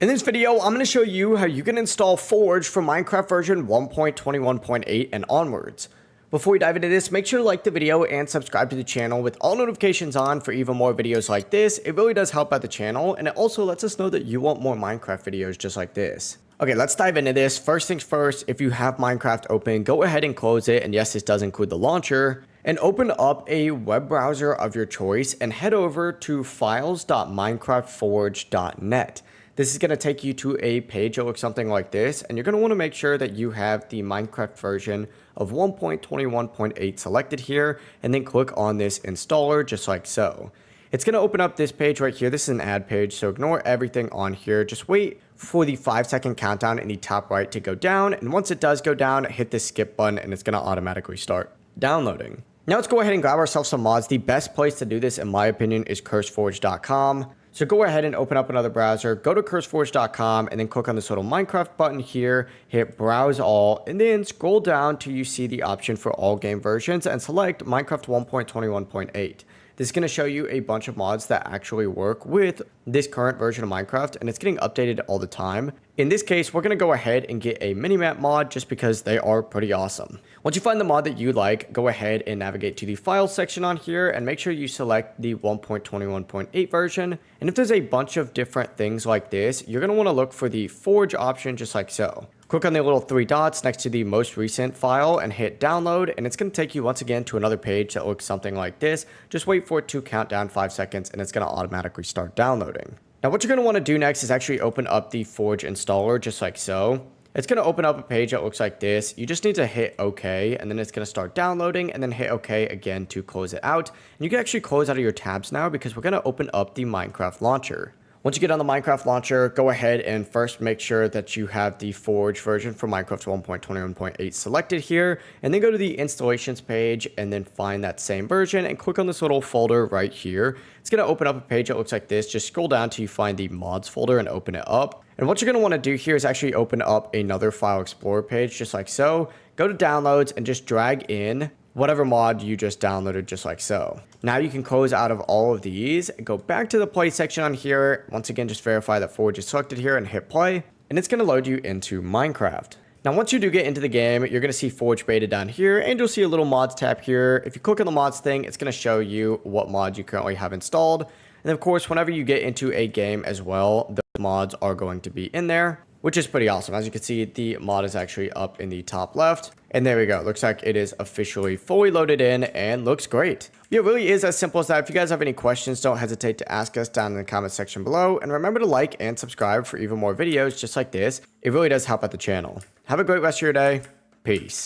In this video, I'm going to show you how you can install Forge for Minecraft version 1.21.8 and onwards. Before we dive into this, make sure to like the video and subscribe to the channel with all notifications on for even more videos like this. It really does help out the channel, and it also lets us know that you want more Minecraft videos just like this. Okay, let's dive into this. First things first, if you have Minecraft open, go ahead and close it, and yes, this does include the launcher, and open up a web browser of your choice and head over to files.minecraftforge.net. This is going to take you to a page that looks something like this, and you're going to want to make sure that you have the Minecraft version of 1.21.8 selected here, and then click on this installer just like so. It's going to open up this page right here. This is an ad page, so ignore everything on here. Just wait for the 5-second countdown in the top right to go down, and once it does go down, hit the skip button, and it's going to automatically start downloading. Now let's go ahead and grab ourselves some mods. The best place to do this, in my opinion, is curseforge.com. So go ahead and open up another browser, go to curseforge.com, and then click on this little Minecraft button here, hit browse all, and then scroll down till you see the option for all game versions and select Minecraft 1.21.8. This is going to show you a bunch of mods that actually work with this current version of Minecraft, and it's getting updated all the time. In this case, we're going to go ahead and get a minimap mod just because they are pretty awesome. Once you find the mod that you like, go ahead and navigate to the files section on here and make sure you select the 1.21.8 version. And if there's a bunch of different things like this, you're going to want to look for the Forge option just like so. Click on the little 3 dots next to the most recent file and hit download, and it's going to take you once again to another page that looks something like this. Just wait for it to count down 5 seconds and it's going to automatically start downloading. Now what you're going to want to do next is actually open up the Forge installer just like so. It's going to open up a page that looks like this. You just need to hit OK, and then it's going to start downloading, and then hit OK again to close it out. And you can actually close out of your tabs now because we're going to open up the Minecraft launcher. Once you get on the Minecraft launcher, go ahead and first make sure that you have the Forge version for Minecraft 1.21.8 selected here, and then go to the installations page and then find that same version and click on this little folder right here. It's going to open up a page that looks like this. Just scroll down till you find the mods folder and open it up. And what you're going to want to do here is actually open up another file explorer page just like so. Go to downloads and just drag in whatever mod you just downloaded just like so. Now you can close out of all of these, go back to the play section on here. Once again, just verify that Forge is selected here and hit play, and it's going to load you into Minecraft. Now once you do get into the game, you're going to see Forge beta down here, and you'll see a little mods tab here. If you click on the mods thing, it's going to show you what mods you currently have installed. And of course, whenever you get into a game as well, those mods are going to be in there, which is pretty awesome. As you can see, the mod is actually up in the top left. And there we go. Looks like it is officially fully loaded in and looks great. Yeah, it really is as simple as that. If you guys have any questions, don't hesitate to ask us down in the comment section below. And remember to like and subscribe for even more videos just like this. It really does help out the channel. Have a great rest of your day. Peace.